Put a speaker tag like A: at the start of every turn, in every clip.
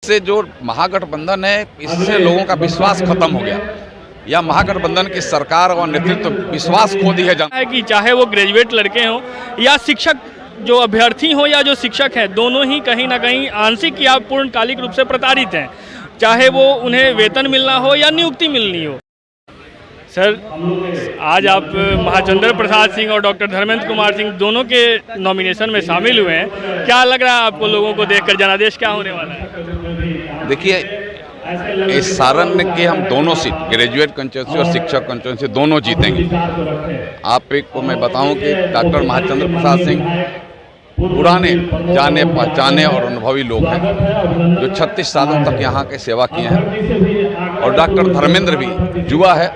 A: से जो महागठबंधन है, इससे लोगों का विश्वास खत्म हो गया। या महागठबंधन की सरकार और नेतृत्व विश्वास खो दी है जनता
B: कि चाहे वो ग्रेजुएट लड़के हों या शिक्षक जो अभ्यर्थी हो या जो शिक्षक हैं, दोनों ही कहीं ना कहीं आंशिक या पूर्णकालिक रूप से प्रताड़ित हैं, चाहे वो उन्हें वेतन मिलना हो या नियुक्ति मिलनी हो। सर, आज आप महाचंद्र प्रसाद सिंह और डॉक्टर धर्मेंद्र कुमार सिंह दोनों के नॉमिनेशन में शामिल हुए हैं। क्या लग रहा है आपको लोगों को देखकर, जनादेश क्या होने वाला है?
A: देखिए, इस सारण के हम दोनों सीट, ग्रेजुएट कंस्टिट्यूंसी और शिक्षक कंस्टिट्यूंसी, दोनों जीतेंगे। आप एक को मैं बताऊं कि डॉक्टर महाचंद्र प्रसाद सिंह पुराने जाने पहचाने और अनुभवी लोग हैं, जो 36 सालों तक यहाँ के सेवा किए हैं। और डॉक्टर धर्मेंद्र भी युवा है,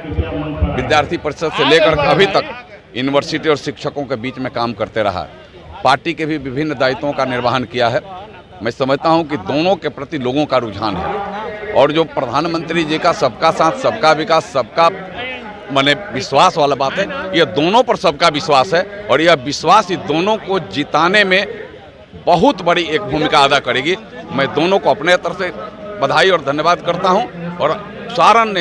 A: विद्यार्थी परिषद से लेकर अभी तक यूनिवर्सिटी और शिक्षकों के बीच में काम करते रहा है। पार्टी के भी विभिन्न दायित्वों का निर्वहन किया है। मैं समझता हूं कि दोनों के प्रति लोगों का रुझान है। और जो प्रधानमंत्री जी का सबका साथ सबका विकास सबका माने विश्वास वाला बात है, यह दोनों पर सबका विश्वास है। और यह विश्वास इस दोनों को जिताने में बहुत बड़ी एक भूमिका अदा करेगी। मैं दोनों को अपने तरफ से बधाई और धन्यवाद करता हूं। और सारण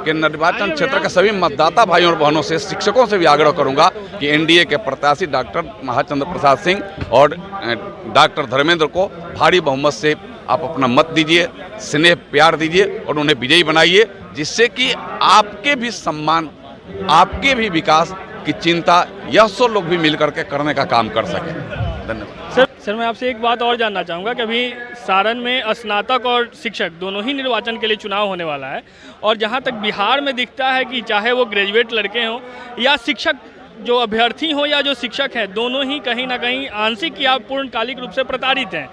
A: के निर्वाचन क्षेत्र के सभी मतदाता भाइयों और बहनों से, शिक्षकों से भी आग्रह करूंगा कि एनडीए के प्रत्याशी डॉक्टर महाचंद्र प्रसाद सिंह और डॉक्टर धर्मेंद्र को भारी बहुमत से आप अपना मत दीजिए, स्नेह प्यार दीजिए और उन्हें विजयी बनाइए, जिससे कि आपके भी सम्मान, आपके भी विकास की चिंता यह सब लोग भी मिलकर के करने का काम कर सकें। धन्यवाद।
B: सर, मैं आपसे एक बात और जानना चाहूँगा कि अभी सारण में स्नातक और शिक्षक दोनों ही निर्वाचन के लिए चुनाव होने वाला है। और जहाँ तक बिहार में दिखता है कि चाहे वो ग्रेजुएट लड़के हों या शिक्षक जो अभ्यर्थी हों या जो शिक्षक हैं, दोनों ही कहीं ना कहीं आंशिक या पूर्णकालिक रूप से प्रताड़ित हैं,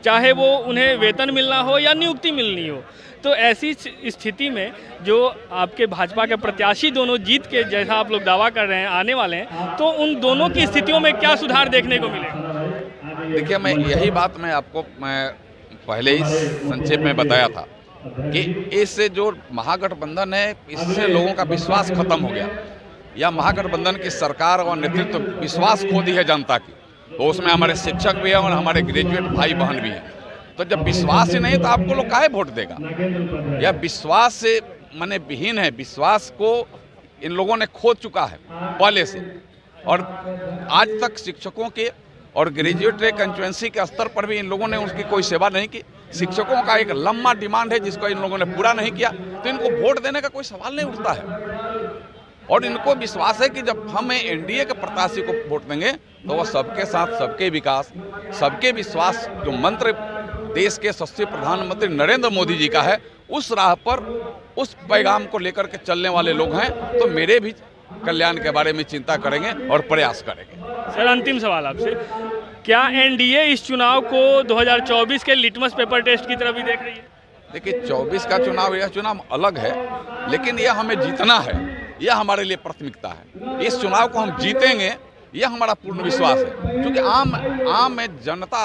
B: चाहे वो उन्हें वेतन मिलना हो या नियुक्ति मिलनी हो। तो ऐसी स्थिति में जो आपके भाजपा के प्रत्याशी दोनों जीत के, जैसा आप लोग दावा कर रहे हैं, आने वाले हैं, तो उन दोनों की स्थितियों में क्या सुधार देखने को मिलेगा?
A: देखिए, मैं यही बात मैं आपको पहले ही संक्षेप में बताया था कि इससे जो महागठबंधन है, इससे लोगों का विश्वास खत्म हो गया। या महागठबंधन की सरकार और नेतृत्व विश्वास खो दी है जनता की। तो उसमें हमारे शिक्षक भी हैं और हमारे ग्रेजुएट भाई बहन भी हैं। तो जब विश्वास ही नहीं तो आपको लोग काहे वोट देगा? यह विश्वास से माने विहीन है। विश्वास को इन लोगों ने खो चुका है पहले से। और आज तक शिक्षकों के और ग्रेजुएट कंस्टिट्यूंसी के स्तर पर भी इन लोगों ने उसकी कोई सेवा नहीं की। शिक्षकों का एक लंबा डिमांड है जिसको इन लोगों ने पूरा नहीं किया, तो इनको वोट देने का कोई सवाल नहीं उठता है। और इनको विश्वास है कि जब हम एनडीए के प्रत्याशी को वोट देंगे तो वह सबके साथ सबके विकास, सबके विश्वास जो मंत्र देश के यशस्वी प्रधानमंत्री नरेंद्र मोदी जी का है, उस राह पर उस पैगाम को लेकर के चलने वाले लोग हैं। तो मेरे भी कल्याण के बारे में चिंता करेंगे और प्रयास करेंगे।
B: सर, अंतिम सवाल आपसे, क्या एनडीए इस चुनाव को 2024 के लिटमस पेपर टेस्ट की तरह भी देख रही है?
A: देखिए, 24 का चुनाव, यह चुनाव अलग है, लेकिन यह हमें जीतना है। यह हमारे लिए प्राथमिकता है। इस चुनाव को हम जीतेंगे, यह हमारा पूर्ण विश्वास है। क्योंकि आम जनता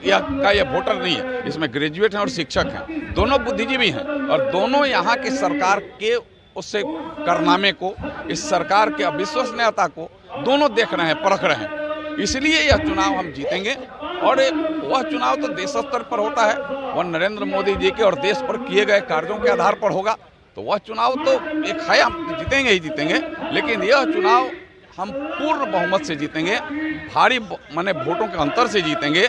A: यह वोटर नहीं है, इसमें ग्रेजुएट हैं और शिक्षक हैं, दोनों बुद्धिजीवी हैं। और दोनों यहाँ की सरकार के उससे कारनामे को, इस सरकार के अविश्वसनीयता को दोनों देख रहे हैं, परख रहे हैं। इसलिए यह चुनाव हम जीतेंगे। और वह चुनाव तो देश स्तर पर होता है, वह नरेंद्र मोदी जी के और देश पर किए गए कार्यों के आधार पर होगा। तो वह चुनाव तो एक है, हम जीतेंगे ही जीतेंगे। लेकिन यह चुनाव हम पूर्ण बहुमत से जीतेंगे, भारी माने वोटों के अंतर से जीतेंगे।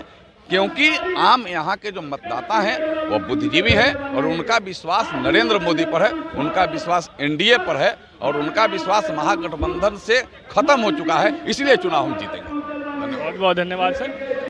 A: क्योंकि आम यहाँ के जो मतदाता हैं वो बुद्धिजीवी हैं और उनका विश्वास नरेंद्र मोदी पर है, उनका विश्वास एनडीए पर है और उनका विश्वास महागठबंधन से खत्म हो चुका है। इसलिए चुनाव हम जीतेंगे।
B: बहुत बहुत धन्यवाद सर।